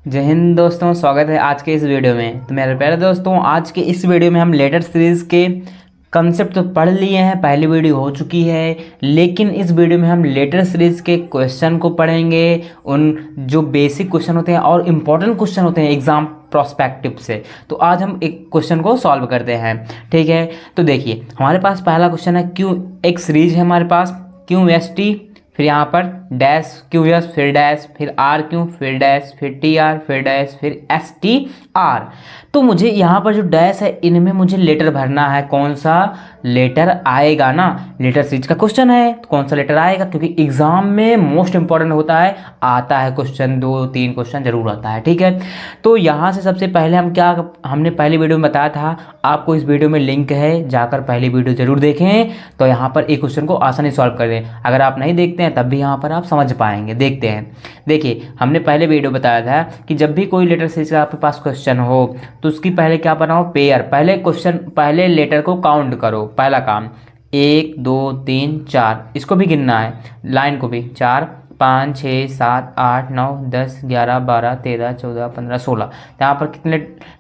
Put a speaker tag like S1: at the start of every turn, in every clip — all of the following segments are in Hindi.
S1: जय हिंद दोस्तों, स्वागत है आज के इस वीडियो में। तो मेरे प्यारे दोस्तों, आज के इस वीडियो में हम लेटर सीरीज़ के कंसेप्ट तो पढ़ लिए हैं, पहली वीडियो हो चुकी है। लेकिन इस वीडियो में हम लेटर सीरीज़ के क्वेश्चन को पढ़ेंगे, उन जो बेसिक क्वेश्चन होते हैं और इम्पॉर्टेंट क्वेश्चन होते हैं एग्जाम प्रोस्पेक्टिव से। तो आज हम एक क्वेश्चन को सॉल्व करते हैं, ठीक है। तो देखिए, हमारे पास पहला क्वेश्चन है क्यू, एक सीरीज है हमारे पास क्यू एस टी, फिर यहाँ पर डैश क्यू एस, फिर डैश, फिर आर क्यू, फिर डैश, फिर टी आर, फिर डैश, फिर एस टी आर। तो मुझे यहाँ पर जो डैश है इनमें मुझे लेटर भरना है। कौन सा लेटर आएगा ना, लेटर सीरीज का क्वेश्चन है तो कौन सा लेटर आएगा, क्योंकि एग्जाम में मोस्ट इंपॉर्टेंट होता है, आता है क्वेश्चन, 2-3 क्वेश्चन जरूर आता है, ठीक है। तो यहाँ से सबसे पहले हमने पहली वीडियो में बताया था, आपको इस वीडियो में लिंक है, जाकर पहली वीडियो जरूर देखें। तो यहाँ पर एक क्वेश्चन को आसानी सॉल्व कर दें। अगर आप नहीं देखते हैं तब भी यहाँ पर आप समझ पाएंगे। देखते हैं, देखिए हमने पहले वीडियो बताया था कि जब भी कोई लेटर सीरीज का आपके पास क्वेश्चन हो तो उसकी पहले क्या बनाओ, पेयर। पहले लेटर को काउंट करो, पहला काम 1 2 3 4, इसको भी गिनना है, लाइन को भी, 4 5 6 7 8 9 10 11 12 13 14 15 16। यहाँ पर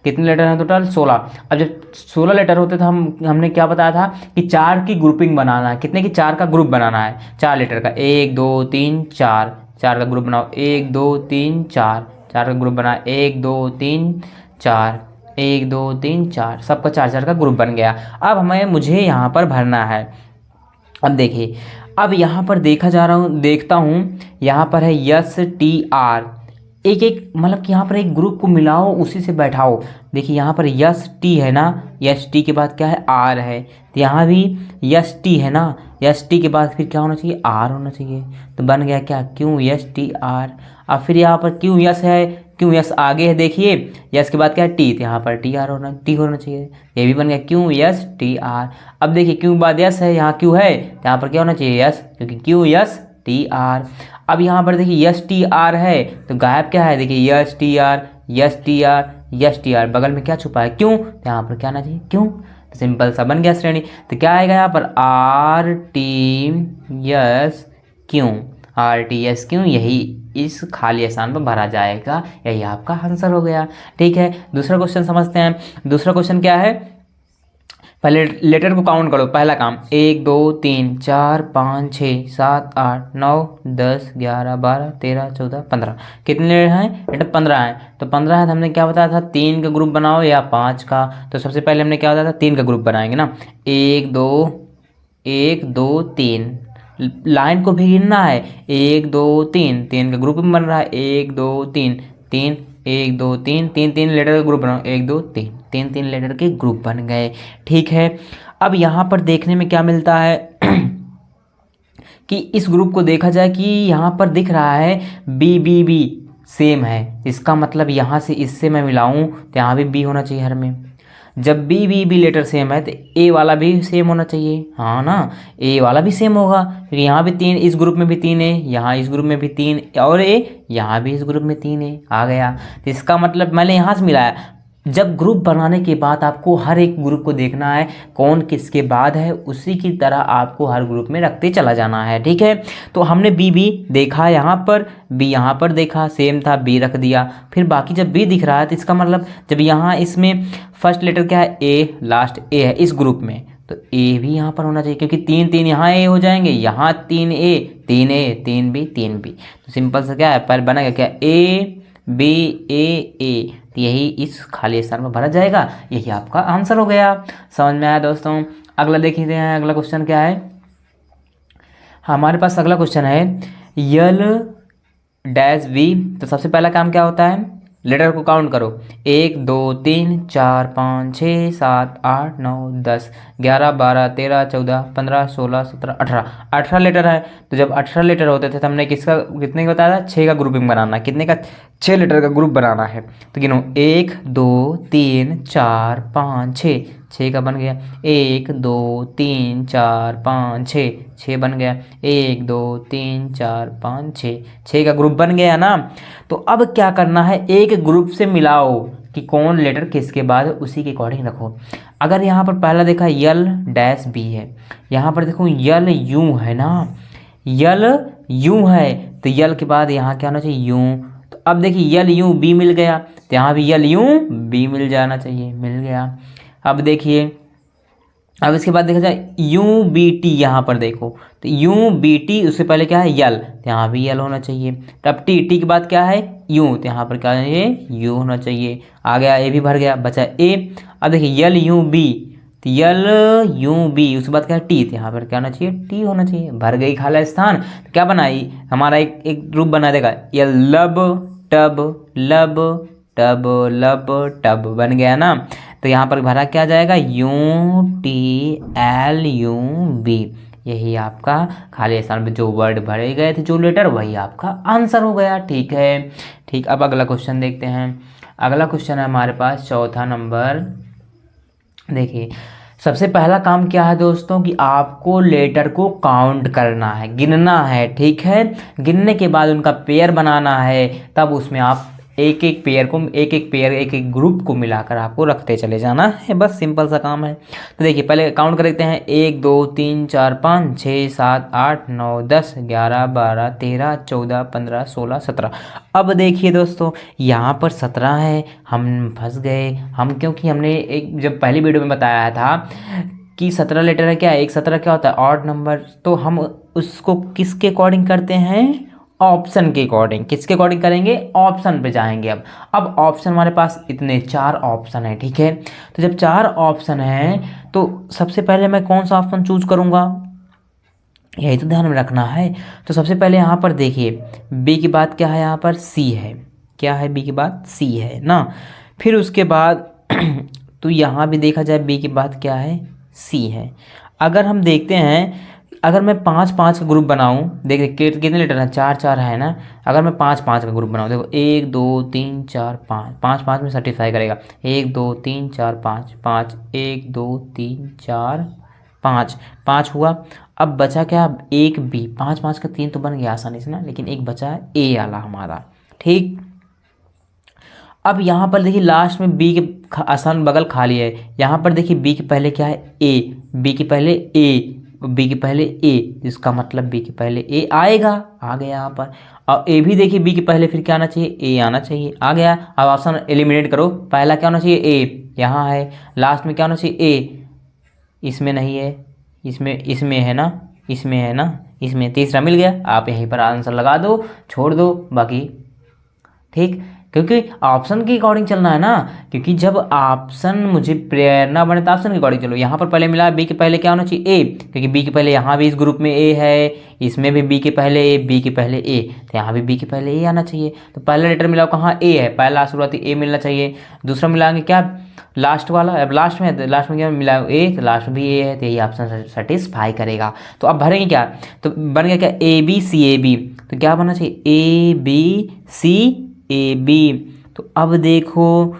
S1: कितने लेटर हैं टोटल? 16। अब जब 16 लेटर होते तो हमने क्या बताया था कि 4 की ग्रुपिंग बनाना है। कितने की? 4 का ग्रुप बनाना है, 4 लेटर का, 1 2 3 4, 4 का ग्रुप बनाओ, 1 2 3 4, 4 का ग्रुप बना, 1 2 3 4, 1 2 3 4, सबका 4-4 का ग्रुप बन गया। अब मुझे यहाँ पर भरना है। अब देखिए, अब यहाँ पर देखता हूँ, यहाँ पर है यस टी आर, एक एक मतलब कि यहाँ पर एक ग्रुप को मिलाओ, उसी से बैठाओ। देखिए यहाँ पर यस टी है ना, यस टी के बाद क्या है? आर है। तो यहाँ भी यस टी है ना, यस टी के बाद फिर क्या होना चाहिए? आर होना चाहिए। तो बन गया क्या? Q yes T are. अब फिर यहाँ पर क्यू यस है, क्यू यस आगे है, देखिए यस के बाद क्या है? टी, तो यहाँ पर टी होना चाहिए। ये भी बन गया क्यू यस टी आर। अब देखिए क्यू बाद यस है, यहाँ क्यू है, तो यहाँ पर क्या होना चाहिए? यस, क्योंकि क्यू यस टी आर। अब यहाँ पर देखिए यस टी आर है, तो गायब क्या है? देखिए yes T R, S T R, S T are, बगल में क्या छुपा है? क्यों, तो यहाँ पर क्या आना चाहिए? क्यों। तो सिंपल सा बन गया श्रेणी। तो क्या आएगा यहाँ पर? आर टी यस क्यों, आर टी एस क्यों, यही इस खाली स्थान पर भरा जाएगा। यही आपका आंसर हो गया, ठीक है। दूसरा क्वेश्चन समझते हैं। दूसरा क्वेश्चन क्या है? पहले लेटर को काउंट करो, पहला काम 1 2 3 4 5 6 7 8 9 10 11 12 13 14 15। कितने लेटर हैं? लेटर 15 हैं। तो 15 है तो हमने क्या बताया था? 3 का ग्रुप बनाओ या 5 का। तो सबसे पहले हमने क्या बताया था? 3 का ग्रुप बनाएंगे ना, 1 2 3। लाइन को भी गिनना है, 1 2 3, 3 का ग्रुप बन रहा है, 1 2 3 3, 1 2 3 3 3 लेटर का ग्रुप बनाओ, 1 2 3 3 3 लेटर के ग्रुप बन गए, ठीक है। अब यहाँ पर देखने में क्या मिलता है कि इस ग्रुप को देखा जाए कि यहाँ पर दिख रहा है बी बी बी सेम है। इसका मतलब यहाँ से इससे मैं मिलाऊँ तो यहाँ भी बी होना चाहिए हर में। जब बी लेटर सेम है तो ए वाला भी सेम होना चाहिए, हाँ ना, ए वाला भी सेम होगा, क्योंकि यहाँ भी 3, इस ग्रुप में भी 3 है, यहाँ इस ग्रुप में भी 3 और ए यहाँ भी इस ग्रुप में 3 है, आ गया। तो इसका मतलब मैंने यहाँ से मिलाया। जब ग्रुप बनाने के बाद आपको हर एक ग्रुप को देखना है कौन किसके बाद है, उसी की तरह आपको हर ग्रुप में रखते चला जाना है, ठीक है। तो हमने बी देखा यहाँ पर, बी यहाँ पर देखा, सेम था, बी रख दिया। फिर बाकी जब बी दिख रहा है तो इसका मतलब जब यहाँ इसमें फर्स्ट लेटर क्या है? ए, लास्ट ए है इस ग्रुप में, तो ए भी यहाँ पर होना चाहिए, क्योंकि 3 3 यहाँ ए हो जाएंगे, यहाँ 3 ए 3 ए 3 बी 3 बी। तो सिंपल सा क्या है? पर बनेगा क्या? ए बी ए, तो यही इस खाली स्थान में भरा जाएगा। यही आपका आंसर हो गया। समझ में आया दोस्तों? अगला देखते हैं, अगला क्वेश्चन क्या है हमारे पास? अगला क्वेश्चन है यल डैश वी। तो सबसे पहला काम क्या होता है? लेटर को काउंट करो, 1 2 3 4 5 6 7 8 9 10 11 12 13 14 15 16 17 18। 18 लेटर है। तो जब 18 लेटर होते थे तो हमने कितने का बताया था? 6 का ग्रुपिंग बनाना। कितने का? 6 लेटर का ग्रुप बनाना है। तो गिनो, 1 2 3 4 5 6, 6 का बन गया, 1 2 3 4 5 6, 6 बन गया, 1 2 3 4 5 6, 6 का ग्रुप बन गया ना। तो अब क्या करना है? एक ग्रुप से मिलाओ कि कौन लेटर किसके बाद है, उसी के अकॉर्डिंग रखो। अगर यहाँ पर पहला देखा यल डैश बी है, यहाँ पर देखो यल यू है ना, यल यू है, तो यल के बाद यहाँ क्या होना चाहिए? यू। तो अब देखिए यल यू बी मिल गया, तो यहाँ भी यल यू बी मिल जाना चाहिए, मिल गया। अब देखिए, अब इसके बाद देखा जाए यू बी टी, यहाँ पर देखो तो यू बी टी, उससे पहले क्या है यल, तो यहाँ भी यल होना चाहिए। तो अब टी, टी के बाद क्या है यू, तो यहाँ पर क्या है ये यू होना चाहिए। आ गया, ए भी भर गया, बचा ए। अब देखिए यल यू बी, तो यल यू बी, उसके बाद क्या है टी, तो यहाँ पर क्या होना चाहिए टी होना चाहिए। भर गई खाली स्थान, तो क्या बनाई हमारा एक ग्रुप बना देगा, यल लब टब, लब टब, लब टब बन गया ना। तो यहाँ पर भरा क्या जाएगा U T L U B, यही आपका खाली स्थान में जो वर्ड भरे गए थे, जो लेटर, वही आपका आंसर हो गया। ठीक है, ठीक। अब अगला क्वेश्चन देखते हैं। अगला क्वेश्चन है हमारे पास चौथा नंबर। देखिए सबसे पहला काम क्या है दोस्तों कि आपको लेटर को काउंट करना है, गिनना है। ठीक है, गिनने के बाद उनका पेयर बनाना है, तब उसमें आप एक एक पेयर को, एक एक ग्रुप को मिलाकर आपको रखते चले जाना है, बस सिंपल सा काम है। तो देखिए पहले काउंट कर देखते हैं, 1 2 3 4 5 6 7 8 9 10 11 12 13 14 15 16 17। अब देखिए दोस्तों यहाँ पर 17 है, हम फंस गए हम, क्योंकि हमने एक जब पहली वीडियो में बताया था कि 17 लेटर है, क्या है एक 17 क्या होता है ऑड नंबर, तो हम उसको किसके अकॉर्डिंग करते हैं, ऑप्शन के अकॉर्डिंग। किसके अकॉर्डिंग करेंगे, ऑप्शन पे जाएंगे। अब ऑप्शन हमारे पास इतने 4 ऑप्शन है। ठीक है, तो जब 4 ऑप्शन है तो सबसे पहले मैं कौन सा ऑप्शन चूज करूंगा, यही तो ध्यान में रखना है। तो सबसे पहले यहाँ पर देखिए बी की बात क्या है, यहाँ पर सी है, क्या है बी की बात सी है ना। फिर उसके बाद तो यहाँ भी देखा जाए बी की बात क्या है सी है। अगर हम देखते हैं, अगर मैं 5-5 का ग्रुप बनाऊं, देखिए कितने लेटर हैं 4-4 है ना। अगर मैं 5-5 का ग्रुप बनाऊं, देखो 1 2 3 4 5, 5-5 में सेटिस्फाई करेगा, 1 2 3 4 5 5, 1 2 3 4 5, 5 हुआ। अब बचा क्या, एक बी, 5-5 का 3 तो बन गया आसानी से ना, लेकिन एक बचा ए वाला हमारा। ठीक, अब यहाँ पर देखिए लास्ट में बी के आसान बगल खाली है, यहाँ पर देखिए बी के पहले क्या है ए, बी के पहले ए, बी के पहले ए, इसका मतलब बी के पहले ए आएगा, आ गया यहाँ पर। और ए भी देखिए बी के पहले फिर क्या आना चाहिए ए आना चाहिए, आ गया। अब ऑप्शन एलिमिनेट करो, पहला क्या होना चाहिए ए, यहाँ है। लास्ट में क्या होना चाहिए ए, इसमें नहीं है, इसमें है ना, इसमें है ना, इसमें तीसरा मिल गया। आप यहीं पर आंसर लगा दो, छोड़ दो बाकी। ठीक, क्योंकि ऑप्शन के अकॉर्डिंग चलना है ना, क्योंकि जब ऑप्शन मुझे प्रेरणा बने तो ऑप्शन के अकॉर्डिंग चलो। यहाँ पर पहले मिला बी के पहले क्या होना चाहिए ए, क्योंकि बी के पहले यहाँ भी इस ग्रुप में ए है, इसमें भी बी के पहले ए, बी के पहले ए, तो यहाँ भी बी के पहले ए आना चाहिए। तो पहला लेटर मिला कहाँ ए है, पहला शुरुआती ए मिलना चाहिए। दूसरा मिलाएंगे क्या लास्ट वाला, अब लास्ट में, लास्ट में क्या मिला ए, तो लास्ट में भी ए है, तो यही ऑप्शन सेटिस्फाई करेगा। तो अब भरेंगे क्या, तो बन गया क्या ए बी सी ए बी, तो क्या बनना चाहिए ए बी सी ए बी। तो अब देखो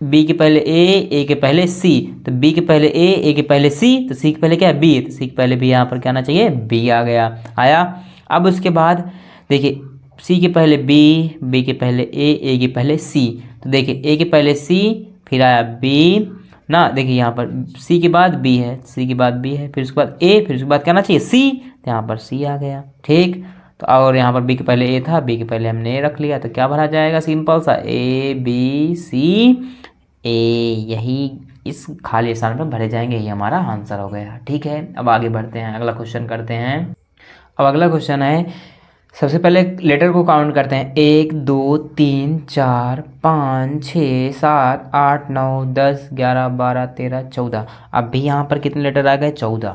S1: बी के पहले ए के पहले सी, तो बी के पहले ए के पहले सी, तो सी के पहले क्या है बी, तो सी के पहले भी यहाँ पर क्या आना चाहिए बी आ गया, आया। अब उसके बाद देखिए सी के पहले बी के पहले ए के पहले सी, तो देखिए ए के पहले सी, फिर आया बी ना, देखिए यहाँ पर सी के बाद बी है, सी के बाद बी है, फिर उसके बाद ए, फिर उसके बाद क्या आना चाहिए सी, तो यहाँ पर सी आ गया। ठीक, तो और यहाँ पर बी के पहले ए था, बी के पहले हमने ए रख लिया, तो क्या भरा जाएगा सिंपल सा ए बी सी ए, यही इस खाली स्थान पर भरे जाएंगे, यही हमारा आंसर हो गया। ठीक है, अब आगे बढ़ते हैं, अगला क्वेश्चन करते हैं। अब अगला क्वेश्चन है, सबसे पहले लेटर को काउंट करते हैं, 1 2 3 4 5 6 7 8 9 10 11 12 13 14। अब भी यहाँ पर कितने लेटर आ गए 14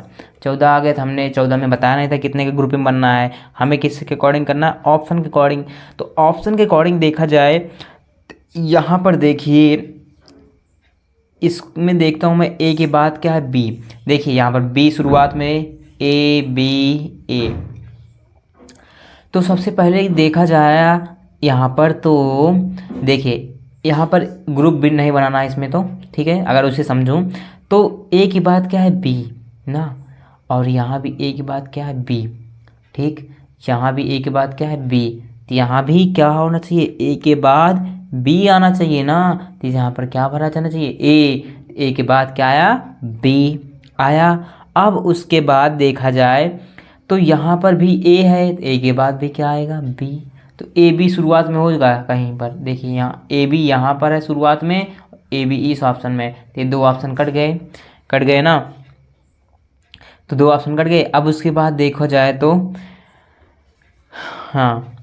S1: आ गए। तो हमने 14 में बताया नहीं था कितने के ग्रुप में बनना है, हमें किसके अकॉर्डिंग करना है ऑप्शन के अकॉर्डिंग। तो ऑप्शन के अकॉर्डिंग देखा जाए यहाँ पर देखिए, इसमें देखता हूँ मैं ए के बाद क्या है बी, देखिए यहाँ पर बी शुरुआत में ए बी ए, तो सबसे पहले देखा जाए यहाँ पर, तो देखिए यहाँ पर ग्रुप भी नहीं बनाना है इसमें, तो ठीक है अगर उसे समझूं तो ए की बात क्या है बी ना, और यहाँ भी ए की बात क्या है बी। ठीक, यहाँ भी ए के बाद क्या है बी, तो यहाँ भी क्या होना चाहिए ए के बाद बी आना चाहिए ना, तो यहाँ पर क्या भरा जाना चाहिए ए के बाद क्या आया बी आया। अब उसके बाद देखा जाए तो यहाँ पर भी ए है, ए के बाद भी क्या आएगा बी, तो ए बी शुरुआत में होगा कहीं पर, देखिए यहाँ ए बी यहाँ पर है शुरुआत में, ए बी इस ऑप्शन में, तो ये 2 ऑप्शन कट गए ना, तो 2 ऑप्शन कट गए। अब उसके बाद देखा जाए तो हाँ,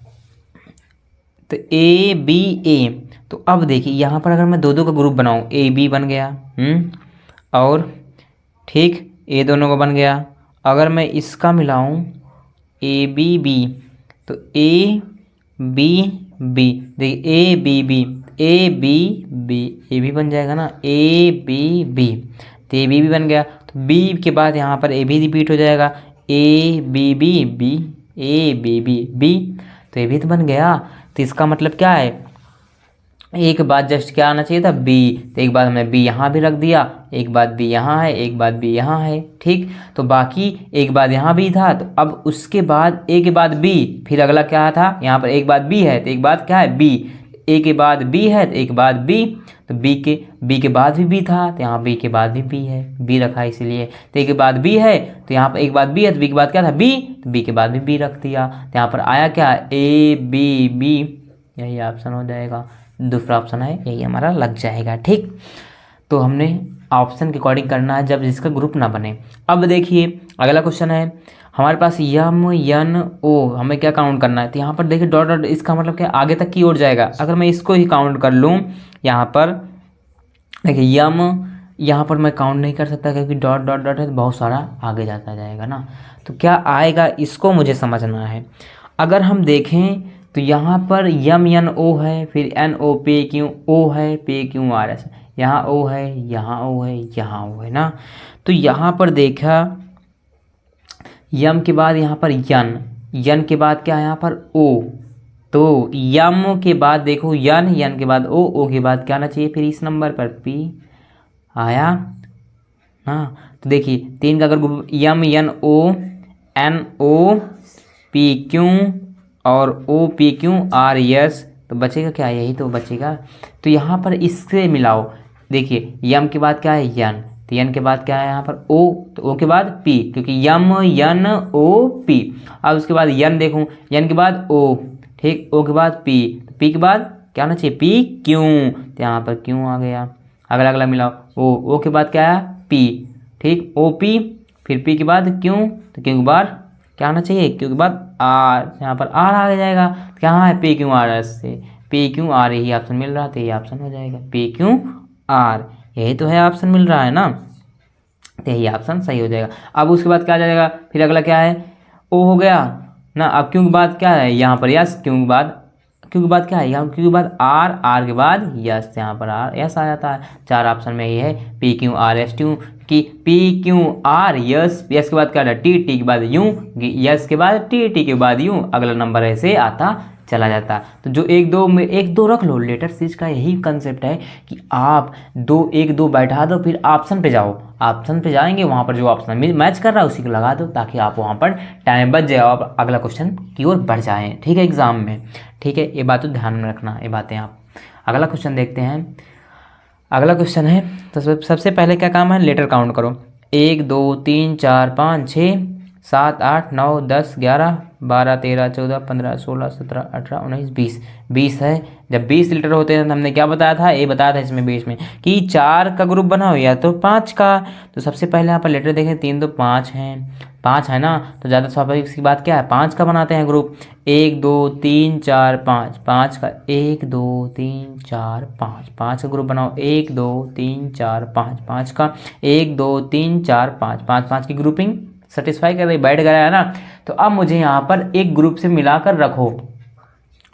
S1: तो ए बी ए, तो अब देखिए यहाँ पर अगर मैं 2 का ग्रुप बनाऊँ, ए बी बन गया, और ठीक ए दोनों का बन गया। अगर मैं इसका मिलाऊँ ए बी बी, तो ए बी बी, देखिए A B B, A B B, A भी बन जाएगा ना, ए बी बी, तो ए बी भी बन गया। तो बी के बाद यहाँ पर ए भी रिपीट हो जाएगा, A B B B, A B B B, तो ये भी तो बन गया। तो इसका मतलब क्या है, एक बात जस्ट क्या आना चाहिए था बी, तो एक बात हमने बी यहाँ भी रख दिया, एक बात बी यहाँ है, एक बात बी यहाँ है, ठीक। तो बाकी एक बात यहाँ भी था, तो अब उसके बाद ए के बाद बी, फिर अगला क्या था, यहाँ पर एक बात बी है तो एक बात क्या है बी, ए के बाद बी है तो एक बात बी, तो बी के बाद भी बी था, तो यहाँ बी के बाद भी बी है, बी रखा इसलिए। तो ए के बाद बी है तो यहाँ पर एक बात बी है, तो बी के बाद क्या था बी, तो बी के बाद भी बी रख दिया, तो यहाँ पर आया क्या ए बी बी, यही ऑप्शन हो जाएगा। दूसरा ऑप्शन है यही हमारा लग जाएगा, ठीक। तो हमने ऑप्शन के अकॉर्डिंग करना है जब जिसका ग्रुप ना बने। अब देखिए अगला क्वेश्चन है हमारे पास यम यन ओ, हमें क्या काउंट करना है, तो यहाँ पर देखिए डॉट डॉट, इसका मतलब क्या आगे तक की ओर जाएगा। अगर मैं इसको ही काउंट कर लूँ, यहाँ पर देखिए यम, यहाँ पर मैं काउंट नहीं कर सकता क्योंकि डॉट डॉट डॉट है तो बहुत सारा आगे जाता जाएगा ना, तो क्या आएगा इसको मुझे समझना है। अगर हम देखें तो यहाँ पर यम एन ओ है, फिर एन ओ पे क्यू ओ है, पे क्यू आर एस, यहाँ ओ है, यहाँ ओ है, यहाँ ओ है ना। तो यहाँ पर देखा यम के बाद यहाँ पर यन, यन के बाद क्या है यहाँ पर ओ, तो यम के बाद देखो यन, यन के बाद ओ के बाद क्या आना चाहिए फिर इस नंबर पर पी आया ना। तो देखिए 3 का अगर group M N O N O P Q और O P Q R S, तो बचेगा क्या, यही तो बचेगा। तो यहाँ पर इससे मिलाओ, देखिए यम के बाद क्या है यन, तो यन के बाद क्या है यहाँ पर ओ, तो ओ के बाद पी, क्योंकि यम यन ओ पी। अब उसके बाद यन देखूँ, यन के बाद ओ, ठीक, ओ के बाद पी, तो पी के बाद क्या होना चाहिए पी क्यू, तो यहाँ पर क्यू आ गया। अगला अगला मिलाओ, ओ के बाद क्या है पी, ठीक, ओ पी, फिर पी के बाद क्यू, तो क्यू के बाद क्या आना चाहिए, क्यू के बाद आर, यहाँ पर आर आ जाएगा। तो कहाँ है पी क्यू आर एस से, पी क्यू आर यही ऑप्शन मिल रहा, तो यही ऑप्शन हो जाएगा पी क्यू आर, यही तो है ऑप्शन मिल रहा है ना, तो यही ऑप्शन सही हो जाएगा। अब उसके बाद क्या आ जाएगा, फिर अगला क्या है ओ हो गया ना। अब क्यू के बाद क्या है यहाँ पर यस, क्यू के बाद क्या है यहाँ, क्यू के बाद आर, आर के बाद यस, यहाँ पर आर यस आ जाता है। 4 ऑप्शन में ये है पी क्यू आर एस ट्यू, कि P Q are yes, yes के बाद क्या है टी, टी के बाद यू, यस के बाद टी, टी के बाद यू, अगला नंबर ऐसे आता चला जाता। तो जो 1 2 में 1 2 रख लो, लेटर सीरीज का यही कंसेप्ट है कि आप 1 2 बैठा दो, फिर ऑप्शन पे जाओ, ऑप्शन पे जाएंगे वहाँ पर जो ऑप्शन मैच कर रहा है उसी को लगा दो, ताकि आप वहाँ पर टाइम बच जाए और अगला क्वेश्चन की ओर बढ़ जाएँ, ठीक है, एग्जाम में, ठीक है। ये बात तो ध्यान में रखना, ये बातें आप। अगला क्वेश्चन देखते हैं। अगला क्वेश्चन है तो सबसे पहले क्या काम है, लेटर काउंट करो। 1 2 3 4 5 6 7 8 9 10 11 12 13 14 15 16 17 18 19 20, 20 है। जब 20 लीटर होते हैं तो हमने क्या बताया था, ये बताया था इसमें 20 में कि 4 का ग्रुप बनाओ या तो 5 का। तो सबसे पहले यहाँ पर लेटर देखें, 3 2 5 हैं, 5 है ना, तो ज़्यादा स्वाभाविक सी बात क्या है 5 का बनाते हैं ग्रुप। 1 2 3 4 5, 5 का 1 2 3 4 5, 5 का ग्रुप बनाओ। 1 2 3 4 5, 5 का 1 2 3 4 5, 5 5 की ग्रुपिंग सेटिस्फाई कर रही, बैठ गया है ना। तो अब मुझे यहाँ पर एक ग्रुप से मिलाकर रखो।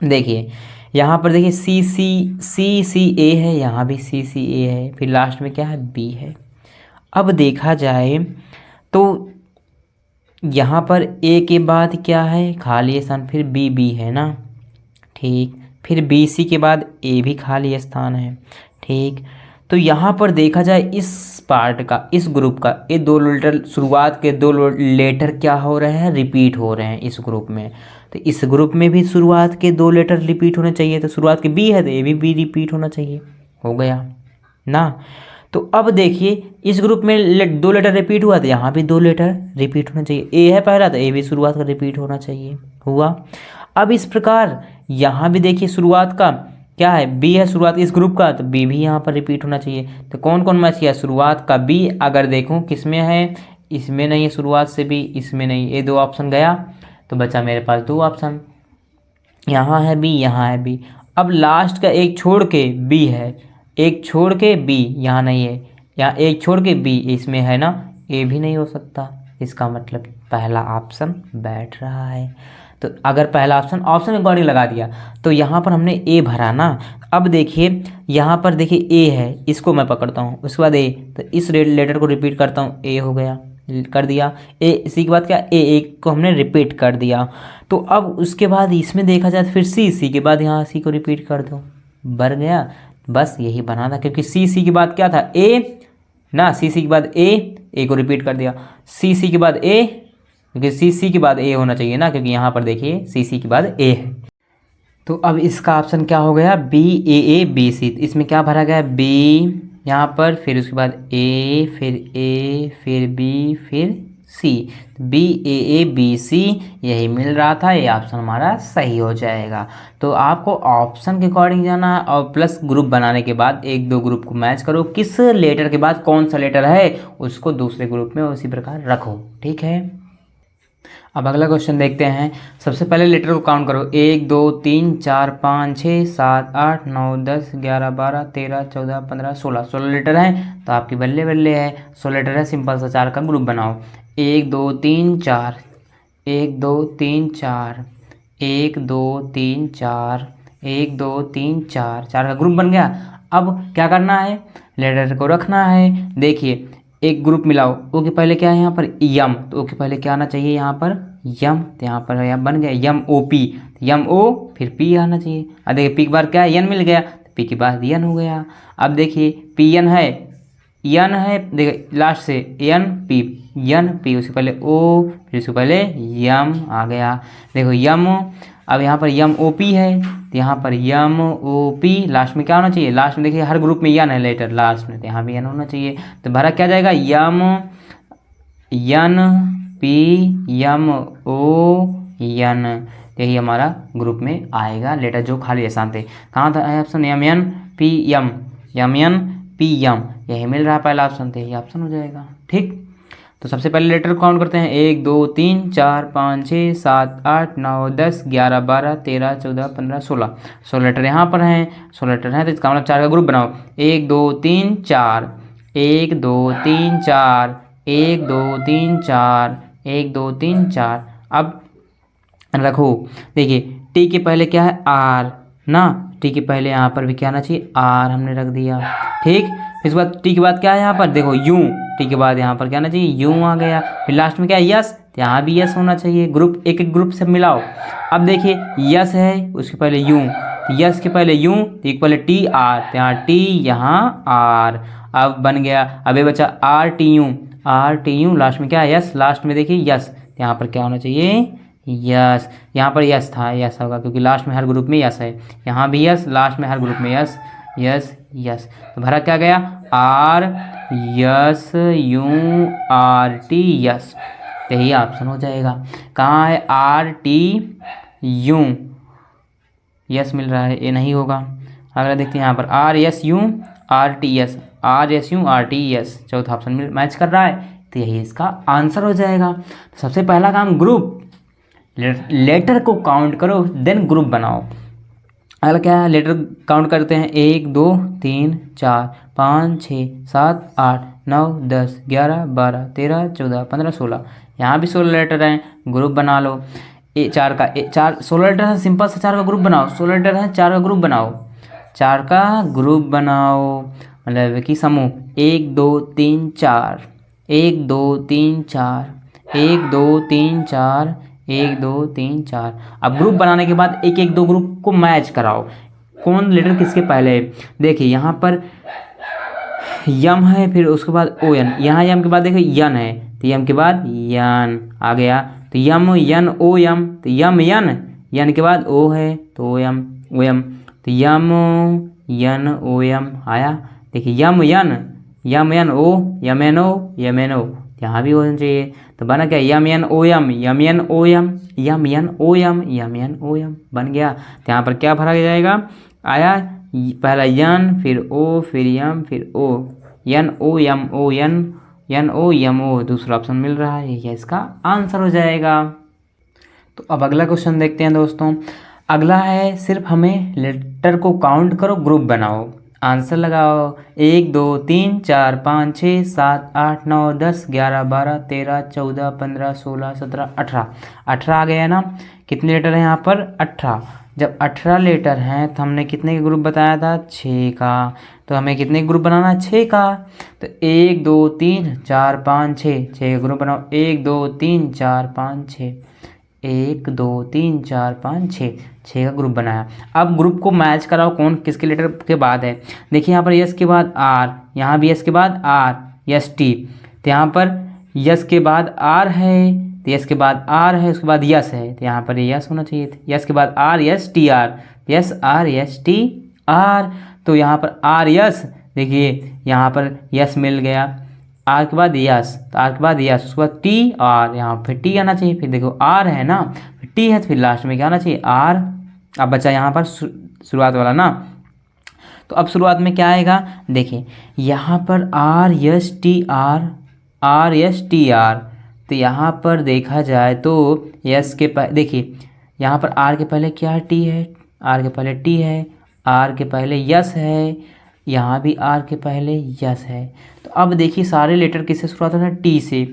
S1: देखिए यहाँ पर देखिए सी सी ए है, यहाँ भी सी सी ए है, फिर लास्ट में क्या है बी है। अब देखा जाए तो यहाँ पर ए के बाद क्या है खाली स्थान, फिर बी बी है ना, ठीक, फिर बी सी के बाद ए भी खाली स्थान है, ठीक। तो यहाँ पर देखा जाए इस पार्ट का, इस ग्रुप का, ये 2 लेटर शुरुआत के 2 लेटर क्या हो रहे हैं, रिपीट हो रहे हैं इस ग्रुप में। तो इस ग्रुप में भी शुरुआत के 2 लेटर रिपीट होने चाहिए, तो शुरुआत के बी है तो ये भी बी रिपीट होना चाहिए, हो गया ना। तो अब देखिए इस ग्रुप में 2 लेटर रिपीट हुआ, तो यहाँ भी 2 लेटर रिपीट होना चाहिए। ए है पहला तो ए भी शुरुआत का रिपीट होना चाहिए, हुआ। अब इस प्रकार यहाँ भी देखिए शुरुआत का क्या है, बी है शुरुआत इस ग्रुप का, तो बी भी यहाँ पर रिपीट होना चाहिए। तो कौन कौन मैच किया, शुरुआत का बी अगर देखूँ किस में है, इसमें नहीं है शुरुआत से बी, इसमें नहीं, ये 2 ऑप्शन गया तो बचा मेरे पास 2 ऑप्शन, यहाँ है बी, यहाँ है बी। अब लास्ट का एक छोड़ के बी है, एक छोड़ के बी यहाँ नहीं है, यहाँ एक छोड़ के बी इसमें है ना, ए भी नहीं हो सकता, इसका मतलब पहला ऑप्शन बैठ रहा है। तो अगर पहला ऑप्शन के अकॉर्डिंग लगा दिया तो यहाँ पर हमने ए भरा ना। अब देखिए यहाँ पर देखिए ए है, इसको मैं पकड़ता हूँ, उसके बाद ए, तो इस लेटर को रिपीट करता हूँ, ए हो गया, कर दिया ए, इसी के बाद क्या ए, एक को हमने रिपीट कर दिया। तो अब उसके बाद इसमें देखा जाए तो फिर सी के बाद यहाँ सी को रिपीट कर दो, बन गया। बस यही बना था, क्योंकि सी के बाद क्या था, ए ना, सी के बाद ए को रिपीट कर दिया, सी के बाद ए, क्योंकि सी के बाद ए होना चाहिए ना, क्योंकि यहाँ पर देखिए सी के बाद ए है। तो अब इसका ऑप्शन क्या हो गया, बी ए बी सी। इसमें क्या भरा गया, बी यहाँ पर, फिर उसके बाद ए फिर बी फिर सी, बी ए बी सी यही मिल रहा था, ये ऑप्शन हमारा सही हो जाएगा। तो आपको ऑप्शन के अकॉर्डिंग जाना है और प्लस ग्रुप बनाने के बाद 1-2 ग्रुप को मैच करो, किस लेटर के बाद कौन सा लेटर है उसको दूसरे ग्रुप में उसी प्रकार रखो, ठीक है। अब अगला क्वेश्चन देखते हैं। सबसे पहले लेटर को काउंट करो, 1 2 3 4 5 6 7 8 9 10 11 12 13 14 15 16 लेटर हैं, तो आपकी बल्ले बल्ले है, 16 लेटर है, सिंपल सा 4 का ग्रुप बनाओ, 1 2 3 4 1 2 3 4 1 2 3 4 1 2 3 4 4 का ग्रुप बन गया। अब क्या करना है, लेटर को रखना है। देखिए एक ग्रुप मिलाओ, ओ के पहले क्या है यहाँ पर यम, तो ओ के पहले क्या आना चाहिए यहाँ पर यम, तो यहाँ पर यम बन गया यम ओ पी, यम ओ फिर पी आना चाहिए। अब देखिए पी के बाद क्या है यन मिल गया, तो पी के बाद यन हो गया। अब देखिए पी यन है, देखिए लास्ट से यन पी उसके पहले ओ, फिर उसके पहले यम आ गया। देखो यम, अब यहाँ पर यम ओ पी है, तो यहाँ पर यम ओ पी, लास्ट में क्या होना चाहिए, लास्ट में देखिए हर ग्रुप में यन है लेटर लास्ट में, तो यहाँ भी यन होना चाहिए। तो भरा क्या जाएगा, यम यन पी यम ओ यन, यही हमारा ग्रुप में आएगा लेटर जो खाली आसान थे। कहाँ था ऑप्शन, यम यन पी यम, यम यन पी यम, यही मिल रहा है पहला ऑप्शन, तो यही ऑप्शन हो जाएगा, ठीक। तो सबसे पहले लेटर काउंट करते हैं, 1 2 3 4 5 6 7 8 9 10 11 12 13 14 15 16 लेटर यहाँ पर हैं, 16 लेटर हैं, तो इसका मतलब 4 का ग्रुप बनाओ, 1 2 3 4 1 2 3 4 1 2 3 4 1 2 3 4। अब रखो, देखिए टी के पहले क्या है आर ना, टी के पहले यहाँ पर भी क्या आना चाहिए आर, हमने रख दिया, ठीक। फिर उसके बाद टी के बाद क्या है यहाँ पर देखो यू, टी के बाद यहाँ पर क्या आना चाहिए यू आ गया। फिर लास्ट में क्या है यस, तो यहाँ भी यस होना चाहिए। ग्रुप एक एक ग्रुप से मिलाओ। अब देखिए यस है उसके पहले यू, यस के पहले यू, तो एक पहले टी आर, तो यहाँ टी यहाँ आर, अब बन गया। अब ये बचा आर टी यू, लास्ट में क्या है यस, लास्ट में देखिए यस, तो यहाँ पर क्या होना चाहिए यस, यहाँ पर यस था, यस होगा क्योंकि लास्ट में हर ग्रुप में यस है, यहाँ भी यस, लास्ट में हर ग्रुप में यस यस यस। तो भरा क्या गया R S U R T S, यही ऑप्शन हो जाएगा। कहाँ है आर टी यू, यस मिल रहा है, ये नहीं होगा। अगला देखते हैं यहाँ पर R S U R T S, R S U R T S, चौथा ऑप्शन में मैच कर रहा है, तो यही इसका आंसर हो जाएगा। तो सबसे पहला काम ग्रुप, लेटर को काउंट करो देन ग्रुप बनाओ। अगला क्या है, लेटर काउंट करते हैं 1 2 3 4 5 6 7 8 9 10 11 12 13 14 15 16, यहाँ भी 16 लेटर हैं, ग्रुप बना लो। 16 लेटर है, सिंपल से 4 का ग्रुप बनाओ, 16 लेटर है 4 का ग्रुप बनाओ, 4 का ग्रुप बनाओ, मतलब कि समूह 1 2 3 4 1 2 3 4 1 2 3 4 1 2 3 4। अब ग्रुप बनाने के बाद एक एक 2 ग्रुप को मैच कराओ, कौन लेटर किसके पहले है। देखिए यहाँ पर यम है, फिर उसके बाद ओ एन, यहाँ यम के बाद देखिए यन है, तो यम के बाद यन आ गया, तो यम यन ओ यम, तो यम यन, यन के बाद ओ है तो ओ यम, तो यम यन ओ यम आया। देखिए यम यन ओ यम एन ओ, यहाँ भी होना चाहिए, तो बना क्या, M N O M, M N O M, M N O M, M N O M बन गया। तो यहाँ पर क्या भरा जाएगा, आया पहला यन, फिर ओ, फिर यम, फिर O, N O M O N, N O M O, दूसरा ऑप्शन मिल रहा है, यही इसका आंसर हो जाएगा। तो अब अगला क्वेश्चन देखते हैं दोस्तों। अगला है सिर्फ हमें लेटर को काउंट करो, ग्रुप बनाओ, आंसर लगाओ। 1 2 3 4 5 6 7 8 9 10 11 12 13 14 15 16 17 18, 18 आ गया ना। कितने लेटर हैं यहाँ पर, 18। जब 18 लेटर हैं तो हमने कितने का ग्रुप बताया था, 6 का। तो हमें कितने ग्रुप बनाना है, 6 का। तो 1 2 3 4 5 6, 6 का ग्रुप बनाओ। 1 2 3 4 5 6, 1 2 3 4 5 6, 6 का ग्रुप बनाया। अब ग्रुप को मैच कराओ, कौन किसके लेटर के बाद है। देखिए यहाँ पर यस के बाद आर, यहाँ भी यस के बाद आर, यस टी। तो यहाँ पर यस के बाद आर है, तो यस के बाद आर है, उसके बाद यस है, तो यहाँ पर यस होना चाहिए था। यस के बाद R, S T R, S R S T R. तो यहाँ पर आर यस, देखिए यहाँ पर यस मिल गया। आर के बाद यस, तो आर के बाद यस, उसके बाद टी आर, यहाँ फिर टी आना चाहिए। फिर देखो आर है ना, फिर टी है, तो फिर लास्ट में क्या आना चाहिए, आर। अब बचा यहाँ पर शुरुआत वाला ना। तो अब शुरुआत में क्या आएगा, देखिए यहाँ पर R S T R, R S T R. तो यहाँ पर देखा जाए तो यस के पहले, देखिए यहाँ पर आर के पहले क्या टी है, आर के पहले टी है, आर के पहले यस है, यहाँ भी आर के पहले यस है। तो अब देखिए सारे लेटर किससे शुरुआत होता है, टी से,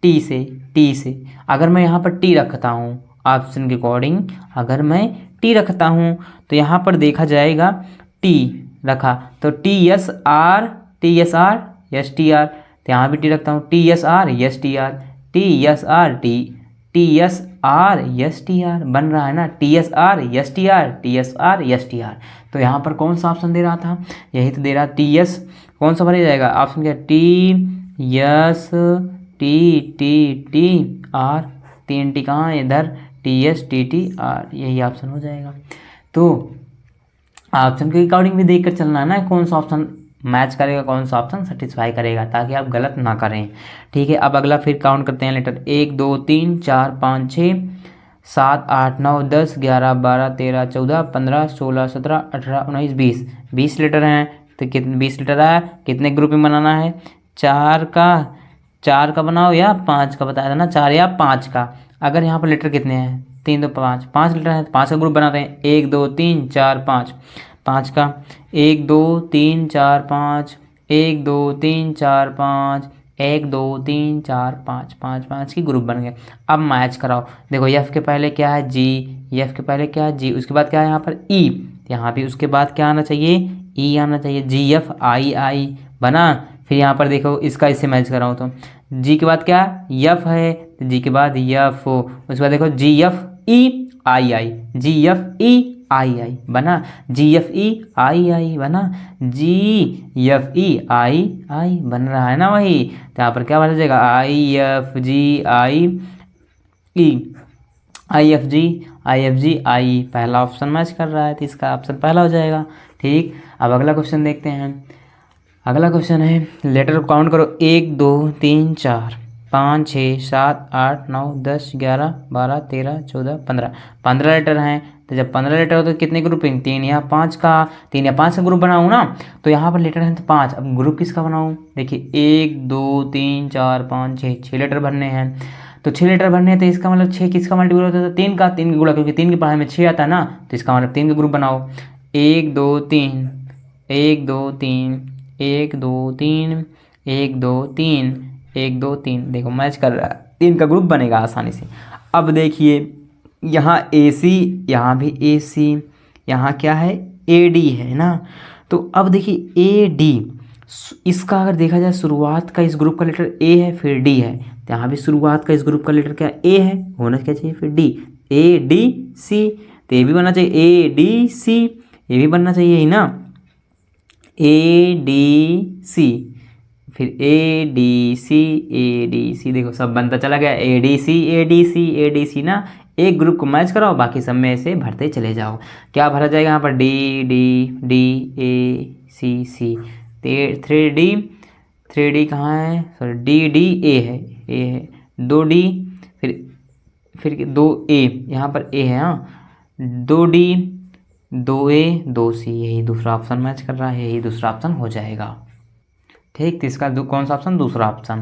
S1: टी से, टी से। अगर मैं यहाँ पर टी रखता हूँ, ऑप्शन के अकॉर्डिंग अगर मैं टी रखता हूँ तो यहाँ पर देखा जाएगा टी रखा तो T S R, T S R S T R. तो यहाँ भी टी रखता हूँ, T S R S T R, T S R T S R S T R बन रहा है ना, T S R S T R, T S R S T R. तो यहाँ पर कौन सा ऑप्शन दे रहा था, यही तो दे रहा, टी एस। कौन सा भरा जाएगा, ऑप्शन क्या, T S T T T R, तीन टी कहाँ है इधर, T S T T R, यही ऑप्शन हो जाएगा। तो ऑप्शन के अकॉर्डिंग भी देख कर चलना है ना, कौन सा ऑप्शन मैच करेगा, कौन सा ऑप्शन सेटिस्फाई करेगा, ताकि आप गलत ना करें। ठीक है, अब अगला फिर काउंट करते हैं लेटर। 1 2 3 4 5 6 7 8 9 10 11 12 13 14 15 16 17 18 19 20, 20 लेटर हैं। तो कितने 20 लेटर आया, कितने ग्रुप में बनाना है, 4 का बनाओ या 5 का बताया था ना, 4 या 5 का। अगर यहाँ पर लेटर कितने हैं, 3 2 5, 5 लेटर हैं, 5 का ग्रुप बनाते हैं। 1 2 3 4 5, 5 का 1 2 3 4 5, 1 2 3 4 5, 1 2 3 4 5, 5 5 की ग्रुप बन गए। अब मैच कराओ, देखो एफ के पहले क्या है, जी, एफ के पहले क्या है, जी, उसके बाद क्या है यहाँ पर ई, यहाँ भी उसके बाद क्या आना चाहिए, ई आना चाहिए, जी एफ आई आई बना। फिर यहाँ पर देखो इसका इससे मैच कराओ तो जी के बाद क्या एफ है, तो जी के बाद एफ, उसके बाद देखो जी एफ ई आई आई, जी एफ ई आई आई बना, जी एफ ई आई आई बना, जी एफ ई आई आई बन रहा है ना वही। तो यहाँ पर क्या बन जाएगा, I F G I E, I F G I F G I, पहला ऑप्शन मैच कर रहा है तो इसका ऑप्शन पहला हो जाएगा। ठीक, अब अगला क्वेश्चन देखते हैं। अगला क्वेश्चन है, लेटर को काउंट करो, 1 2 3 4 5 6 7 8 9 10 11 12 13 14 15, 15 लेटर हैं। तो जब 15 लेटर हो तो कितने ग्रुपिंग, 3 या 5 का, 3 या 5 का ग्रुप बनाऊँ ना। तो यहाँ पर लेटर हैं तो 5, अब ग्रुप किसका बनाऊँ, देखिए 1 2 3 4 5 6, 6 लेटर भरने हैं। तो 6 लेटर भरने हैं तो इसका मतलब 6 किसका मल्टीपल होता है, 3 का, 3 का गुणा, क्योंकि 3 की पढ़ाई में 6 आता है ना, तो इसका मतलब 3 का ग्रुप बनाओ। 1 2 3 1 2 3 1 2 3 1 2 3 1 2 3, देखो मैच कर रहा है, 3 का ग्रुप बनेगा आसानी से। अब देखिए यहाँ ए सी, यहाँ भी ए सी, यहाँ क्या है ए डी है ना। तो अब देखिए ए डी, इसका अगर देखा जाए शुरुआत का इस ग्रुप का लेटर ए है, फिर डी है, तो यहाँ भी शुरुआत का इस ग्रुप का लेटर क्या ए है, होना क्या चाहिए फिर डी, ए डी सी। तो ये भी बनना चाहिए ए डी सी, ये भी बनना चाहिए ही ना, ए डी सी, फिर ए डी सी, ए डी सी, देखो सब बनता चला गया, A D C A D C A D C ना। एक ग्रुप को मैच कराओ, बाकी सब में ऐसे भरते चले जाओ। क्या भरा जाएगा यहाँ पर, D D D A C C, 3D, 3D कहाँ है, सॉरी डी डी ए है, ए है, 2D, फिर 2A, यहाँ पर A है, हाँ, 2D 2A 2C, यही दूसरा ऑप्शन मैच कर रहा है, यही दूसरा ऑप्शन हो जाएगा। ठीक, तो इसका कौन सा ऑप्शन? दूसरा ऑप्शन।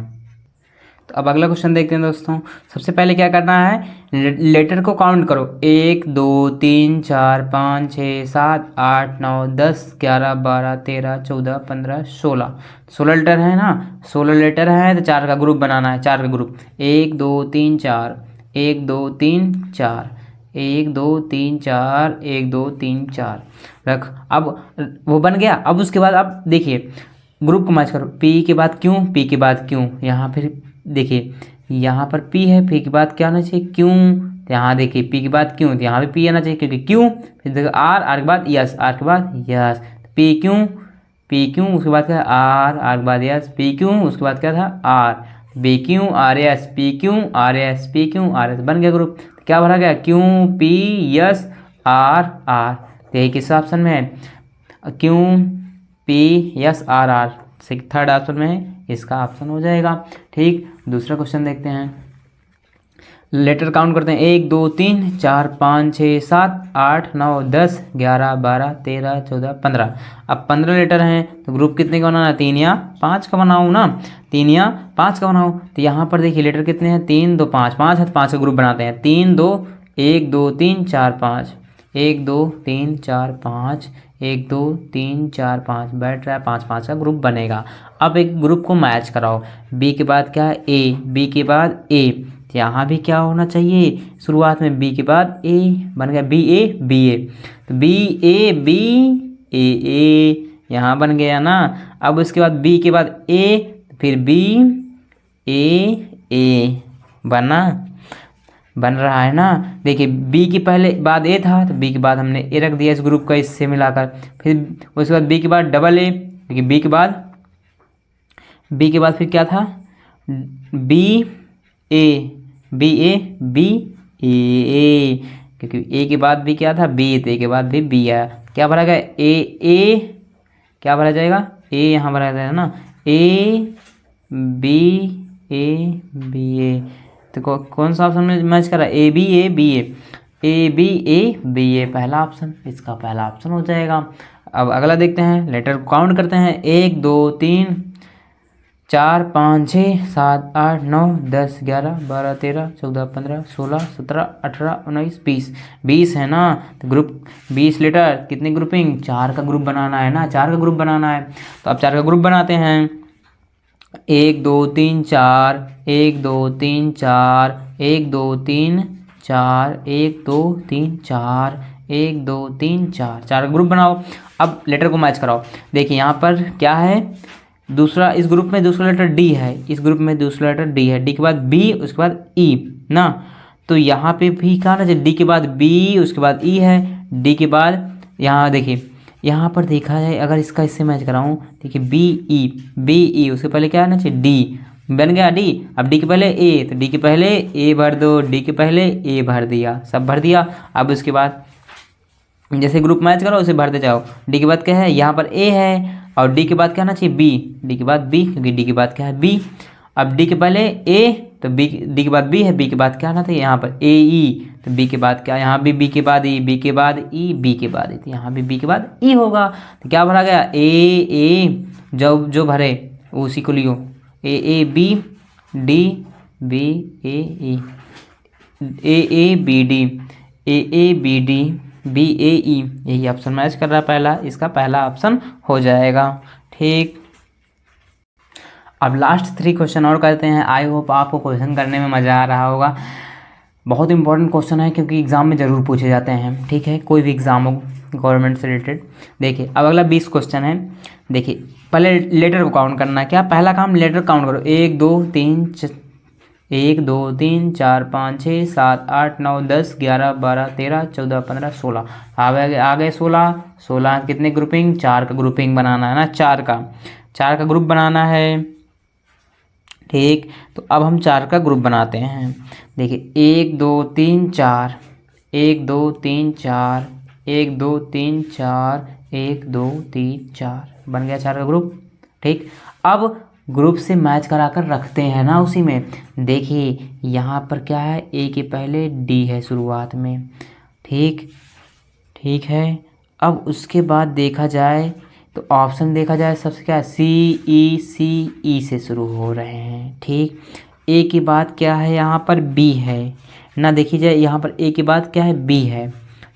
S1: तो अब अगला क्वेश्चन देखते हैं दोस्तों। सबसे पहले क्या करना है, लेटर को काउंट करो। 1 2 3 4 5 6 7 8 9 10 11 12 13 14 15 16, 16 लेटर है ना, 16 लेटर है तो 4 का ग्रुप बनाना है, 4 का ग्रुप, 1 2 3 4, 1 2 3 4, 1 2 3 4, 1 2 3 4 रख। अब वो बन गया। अब उसके बाद अब देखिए ग्रुप को मैच करो, पी के बाद क्यों, पी के बाद क्यों, यहाँ फिर देखिए यहाँ पर पी है, पी के बाद क्या आना चाहिए, क्यों, तो यहाँ देखिए पी के बाद क्यों, तो यहाँ भी पी आना चाहिए क्योंकि क्यों, फिर देखो आर के बाद यस, आर के बाद यस, पी क्यों उसके बाद क्या, आर के बाद यस, पी क्यों उसके बाद क्या था, आर, बी क्यों आर एस, पी क्यों आर एस, पी क्यों आर एस, बन गया ग्रुप। क्या भरा गया, क्यों पी यस आर आर, तो यही किस ऑप्शन में है, क्यों P S R R, third option में है, इसका ऑप्शन हो जाएगा। ठीक, दूसरा क्वेश्चन देखते हैं। लेटर काउंट करते हैं, 1 2 3 4 5 6 7 8 9 10 11 12 13 14 15। अब 15 लेटर हैं तो ग्रुप कितने का बनाना है, 3 या 5 का बनाऊँ ना, 3 या 5 का बनाऊँ। तो यहाँ पर देखिए लेटर कितने हैं, 3 2 5, 5 है तो 5 का ग्रुप बनाते हैं, 3 2 1 2 3 4 5, 1 2 3 4 5, 1 2 3 4 5 बैठ रहा है, 5 5 का ग्रुप बनेगा। अब एक ग्रुप को मैच कराओ, बी के बाद क्या है, ए, बी के बाद ए, यहाँ भी क्या होना चाहिए, शुरुआत में बी के बाद ए, बन गया बी ए बी ए, तो बी ए बी ए ए, यहाँ बन गया ना। अब उसके बाद बी के बाद ए, फिर बी ए बन रहा है ना। देखिए बी के पहले बाद ए था तो बी के बाद हमने ए रख दिया इस ग्रुप का इससे मिलाकर, फिर उसके बाद बी के बाद डबल ए, देखिए बी के बाद फिर क्या था, बी ए बी ए, क्योंकि ए के बाद भी क्या था, बी, तो ए के बाद भी बी आया, क्या भरा गया, ए क्या भरा जाएगा, ए यहाँ भरा जाएगा ना, ए बी ए, तो कौन सा ऑप्शन में मैच कर रहा है, ए बी ए बी ए, पहला ऑप्शन, इसका पहला ऑप्शन हो जाएगा। अब अगला देखते हैं, लेटर काउंट करते हैं, 1 2 3 4 5 6 7 8 9 10 11 12 13 14 15 16 17 18 19 20, 20 है ना, तो ग्रुप 20 लेटर कितनी ग्रुपिंग, 4 का ग्रुप बनाना है ना, 4 का ग्रुप बनाना है। तो अब 4 का ग्रुप बनाते हैं, 1 2 3 4, 1 2 3 4, 1 2 3 4, 1 2 3 4, 1 2 3 4, 4 का ग्रुप बनाओ। अब लेटर को मैच कराओ, देखिए यहाँ पर क्या है, दूसरा इस ग्रुप में दूसरा लेटर डी है, इस ग्रुप में दूसरा लेटर डी है, डी के बाद बी उसके बाद ई ना, तो यहाँ पे भी कहा ना, डी के बाद बी उसके बाद ई है, डी के बाद यहाँ देखिए यहाँ पर देखा जाए अगर इसका इससे मैच कराऊँ, देखिए बी ई उसके पहले क्या आना चाहिए, डी, बन गया डी। अब डी के पहले ए, तो डी के पहले ए भर दो, डी के पहले ए भर दिया, सब भर दिया। अब उसके बाद जैसे ग्रुप मैच करो उसे भरते जाओ, डी के बाद क्या है, यहाँ पर ए है और डी के बाद क्या आना चाहिए, बी, डी के बाद बी, क्योंकि डी के बाद क्या है, बी। अब डी के पहले ए तो बी, डी के बाद बी है, बी के बाद क्या आना था, यहाँ पर ए ई, तो बी के बाद क्या, यहाँ भी बी के बाद ई, बी के बाद ई, बी के बाद ई, तो यहाँ भी बी के बाद ई होगा। तो क्या भरा गया, ए जो भरे उसी को लियो, A B D B A B D, A B D B A E, यही ऑप्शन मैच कर रहा है पहला, इसका पहला ऑप्शन हो जाएगा। ठीक, अब लास्ट 3 क्वेश्चन और करते हैं। आई होप आपको क्वेश्चन करने में मज़ा आ रहा होगा, बहुत इंपॉर्टेंट क्वेश्चन है क्योंकि एग्ज़ाम में ज़रूर पूछे जाते हैं। ठीक है, कोई भी एग्ज़ाम हो गवर्नमेंट से रिलेटेड। देखिए अब अगला 20 क्वेश्चन है। देखिए पहले लेटर को काउंट करना है, क्या पहला काम लेटर काउंट करो, 1 2 3 4 5 6 7 8 9 10 11 12 13 14 15 16, आ गए 16 कितने ग्रुपिंग, 4 का ग्रुपिंग बनाना है ना, 4 का ग्रुप बनाना है। ठीक, तो अब हम 4 का ग्रुप बनाते हैं। देखिए 1 2 3 4, 1 2 3 4, 1 2 3 4, 1 2 3 4, बन गया 4 का ग्रुप। ठीक, अब ग्रुप से मैच करा कर रखते हैं ना उसी में। देखिए यहाँ पर क्या है, ए के पहले डी है शुरुआत में, ठीक ठीक है। अब उसके बाद देखा जाए तो ऑप्शन देखा जाए सबसे क्या है, सी ई से शुरू हो रहे हैं, ठीक। ए के बाद क्या है यहाँ पर, बी है ना। देखी जाए यहाँ पर ए के बाद क्या है, बी है,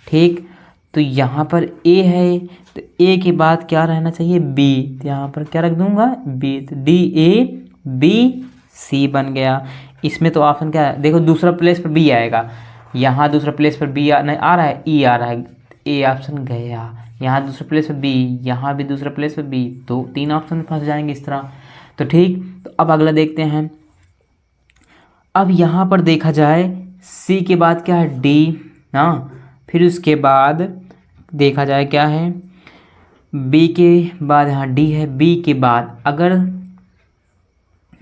S1: ठीक। तो यहाँ पर ए है, तो ए के बाद क्या रहना चाहिए, बी। तो यहाँ पर क्या रख दूंगा, बी। तो डी ए बी सी बन गया। इसमें तो ऑप्शन क्या है, देखो दूसरा प्लेस पर बी आएगा, यहाँ दूसरा प्लेस पर बी नहीं आ रहा है, ई आ रहा है, ए ऑप्शन गया। यहाँ दूसरे प्लेस पर बी, यहाँ भी दूसरे प्लेस पर बी, तो 3 ऑप्शन में फंस जाएंगे इस तरह। तो ठीक, तो अब अगला देखते हैं। अब यहाँ पर देखा जाए सी के बाद क्या है, डी ना। फिर उसके बाद देखा जाए क्या है, बी के बाद यहाँ डी है, बी के बाद अगर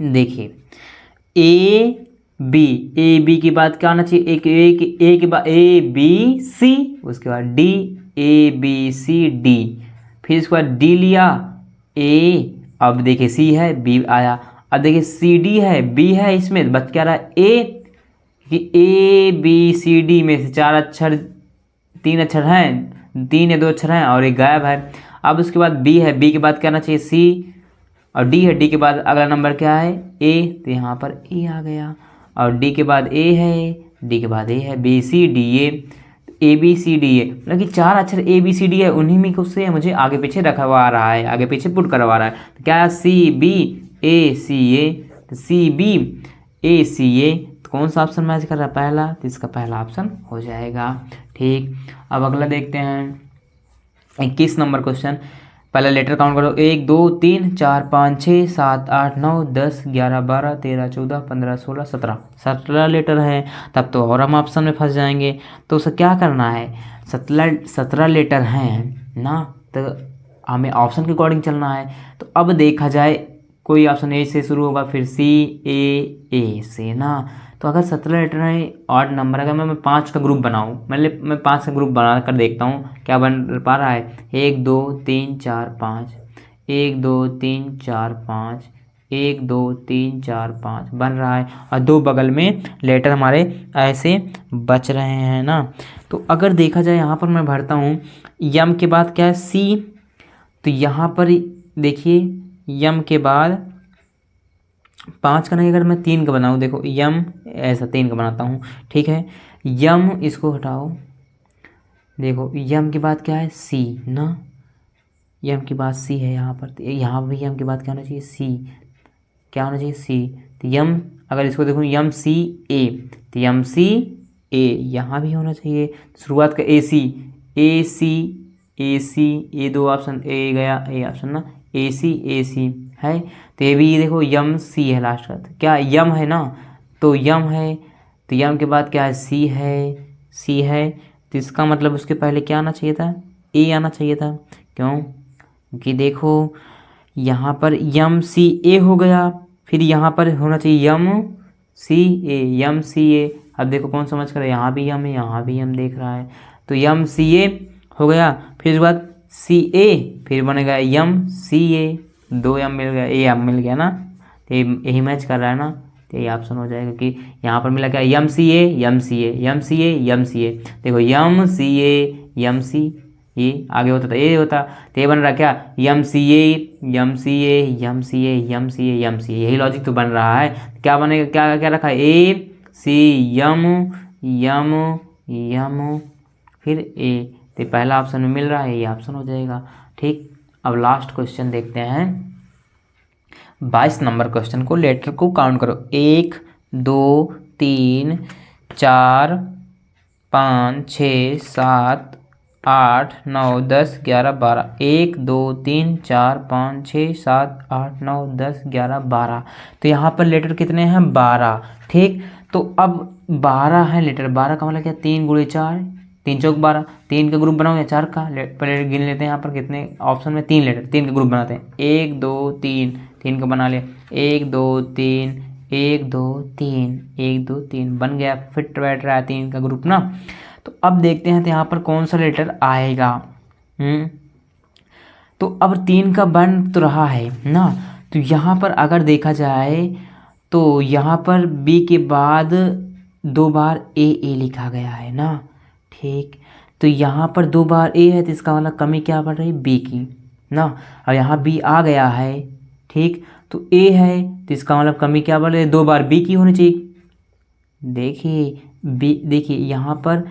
S1: देखिए ए बी के बाद क्या आना चाहिए, ए के बाद ए बी सी, उसके बाद D, A B C D. फिर इसके बाद डी लिया, ए, अब देखिए सी है, बी आया। अब देखिए सी डी है, बी है, इसमें बच क्या रहा है, ए, कि ए बी सी डी में से 4 अक्षर, 3 अक्षर हैं, 3 या 2 अक्षर हैं और एक गायब है। अब उसके बाद बी है, बी के बाद क्या आना चाहिए, सी, और डी है, डी के बाद अगला नंबर क्या है, ए, तो यहाँ पर ए आ गया। और डी के बाद ए है, डी के बाद ए है, B C D A B C D A, मतलब कि 4 अक्षर ए बी सी डी है, उन्हीं में से मुझे आगे पीछे रखवा रहा है, आगे पीछे पुट करवा रहा है। तो क्या सी बी ए सी ए, तो सी बी ए सी ए, तो कौन सा ऑप्शन मैच कर रहा है, पहला, तो इसका पहला ऑप्शन हो जाएगा, ठीक। अब अगला देखते हैं 21 नंबर क्वेश्चन। पहले लेटर काउंट करो, 1 2 3 4 5 6 7 8 9 10 11 12 13 14 15 16 17 लेटर है, तब तो और हम ऑप्शन में फंस जाएंगे। तो उसे क्या करना है, 17 लेटर हैं ना, तो हमें ऑप्शन के अकॉर्डिंग चलना है। तो अब देखा जाए कोई ऑप्शन ए से शुरू होगा, फिर सी ए से ना। तो अगर 17 लेटर है, ऑड नंबर, अगर मैं 5 का ग्रुप बनाऊँ, मैं 5 का ग्रुप बना कर देखता हूँ क्या बन पा रहा है, 1 2 3 4 5, 1 2 3 4 5, 1 2 3 4 5 बन रहा है, और 2 बगल में लेटर हमारे ऐसे बच रहे हैं ना। तो अगर देखा जाए यहाँ पर मैं भरता हूँ, यम के बाद क्या है, सी। तो यहाँ पर देखिए यम के बाद 5 का नहीं, अगर मैं 3 का बनाऊँ, देखो यम ऐसा 3 का बनाता हूँ, ठीक है। यम इसको हटाओ, देखो यम के बाद क्या है, सी ना, यम के बाद सी है यहाँ पर, तो यहाँ भी यम के बाद क्या होना चाहिए, सी, क्या होना चाहिए, सी। तो यम, अगर इसको देखो यम सी ए, तो यम सी ए यहाँ भी होना चाहिए। शुरुआत का ए सी ए 2 ऑप्शन, ए गया, ए ऑप्शन ना, ए सी है। तो ये भी देखो यम सी है लास्ट का, तो क्या यम है ना, तो यम है, तो यम के बाद क्या है, सी है। तो इसका मतलब उसके पहले क्या आना चाहिए था, ए आना चाहिए था। क्यों, क्योंकि देखो यहाँ पर यम सी ए हो गया, फिर यहाँ पर होना चाहिए यम सी ए। अब देखो कौन समझ कर, यहाँ भी यम है, यहाँ भी यम देख रहा है, तो यम सी ए हो गया। फिर उसके बाद सी ए, फिर बनेगा यम सी ए, 2 यम मिल गया, ए यम मिल गया ना, तो यही मैच कर रहा है ना, तो ये ऑप्शन हो जाएगा। कि यहाँ पर मिला क्या, यम सी ए देखो यम सी ए आगे होता था, ये होता, तो ये बन रहा क्या, यम सी ए, यही लॉजिक तो बन रहा है। क्या बनेगा, क्या क्या रखा है, ए सी यम फिर ए, तो पहला ऑप्शन में मिल रहा है, ये ऑप्शन हो जाएगा, ठीक। अब लास्ट क्वेश्चन देखते हैं 22 नंबर क्वेश्चन को। लेटर को काउंट करो, 1 2 3 4 5 6 7 8 9 10 11 12, 1 2 3 4 5 6 7 8 9 10 11 12। तो यहाँ पर लेटर कितने हैं, 12, ठीक। तो अब 12 है लेटर, 12 का मतलब क्या, 3 गुणे 4, 3 चौक 12, 3 का ग्रुप बनाओ या 4 का, पहले गिन लेते हैं यहाँ पर कितने ऑप्शन में, 3 लेटर, 3 का ग्रुप बनाते हैं, 1 2 3, 3 का बना लिया, 1 2 3 1 2 3 1 2 3 बन गया, फिट बैठ रहा है 3 का ग्रुप ना। तो अब देखते हैं तो यहाँ पर कौन सा लेटर आएगा। तो अब 3 का बन तो रहा है ना, तो यहाँ पर अगर देखा जाए तो यहाँ पर बी के बाद 2 बार ए लिखा गया है ना। ठीक, तो यहाँ पर 2 बार ए है तो इसका मतलब कमी क्या पड़ रही, बी की ना। और यहाँ बी आ गया है, ठीक, तो ए है तो इसका मतलब कमी क्या पड़ रही है, 2 बार बी की होनी चाहिए। देखिए बी, देखिए यहाँ पर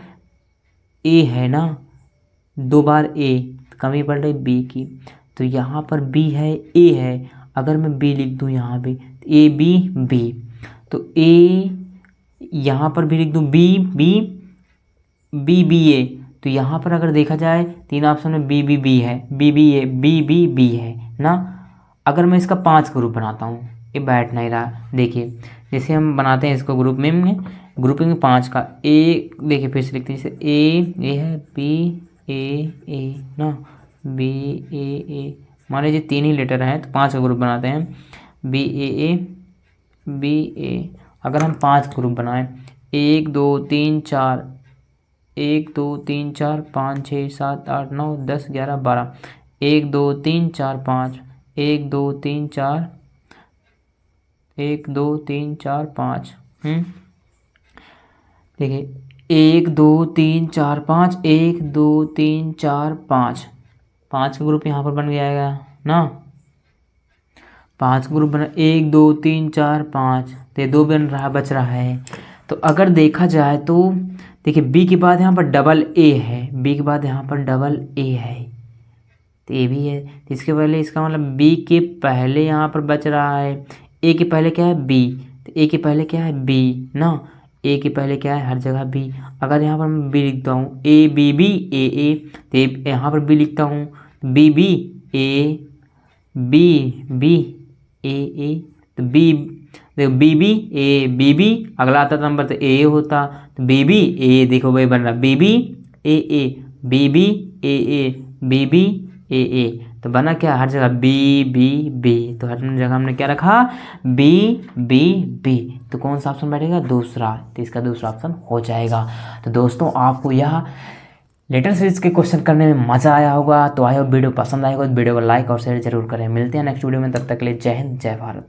S1: ए है ना, 2 बार ए, कमी पड़ रही बी की, तो यहाँ पर बी है, ए है, अगर मैं बी लिख दूँ यहाँ भी, ए बी बी, तो ए यहाँ पर भी लिख दूँ B B B B A, तो यहाँ पर अगर देखा जाए 3 ऑप्शन में बी बी बी है, B B A B B B है ना। अगर मैं इसका 5 ग्रुप बनाता हूँ, ये बैठ नहीं रहा, देखिए जैसे हम बनाते हैं इसको ग्रुपिंग में 5 का, ए देखिए फिर से लिखते हैं, जैसे ए है, बी ए ना, बी ए, मान लीजिए 3 ही लेटर हैं तो 5 का ग्रुप बनाते हैं, बी ए बी ए। अगर हम 5 ग्रुप बनाएं, 1 2 3 4, 1 2 3 4 5 6 7 8 9 10 11 12, 1 2 3 4 5, 1 2 3 4, 1 2 3 4 5, देखिए 1 2 3 4 5, 1 2 3 4 5, 5 का ग्रुप यहाँ पर बन जाएगा ना। 5 ग्रुप बना, 1 2 3 4 5, तो 2 बन रहा, बच रहा है। तो अगर देखा जाए तो देखिए बी के बाद यहाँ पर डबल ए है, बी के बाद यहाँ पर डबल ए है, तो ए भी है, तो इसके पहले, इसका मतलब बी के पहले यहाँ पर बच रहा है, ए के पहले क्या है बी, तो ए के पहले क्या है बी ना, ए के पहले क्या है हर जगह बी। अगर यहाँ पर मैं बी लिखता हूँ, ए बी बी ए, तो यहाँ पर बी लिखता हूँ, B B A B B A, तो बी, देखो B B A B B, अगला आता नंबर तो ए होता, तो बी बी ए, देखो वही बन रहा, B B A B B A B B A, तो बना क्या हर जगह बी बी बी, तो हर जगह हमने क्या रखा, बी बी बी, तो कौन सा ऑप्शन बैठेगा, दूसरा, तो इसका दूसरा ऑप्शन हो जाएगा। तो दोस्तों आपको यह लेटर सीरीज के क्वेश्चन करने में मज़ा आया होगा, तो आई होप वीडियो पसंद आएगा, तो वीडियो को लाइक और शेयर जरूर करें। मिलते हैं नेक्स्ट वीडियो में, तब तक के लिए जय हिंद जय भारत।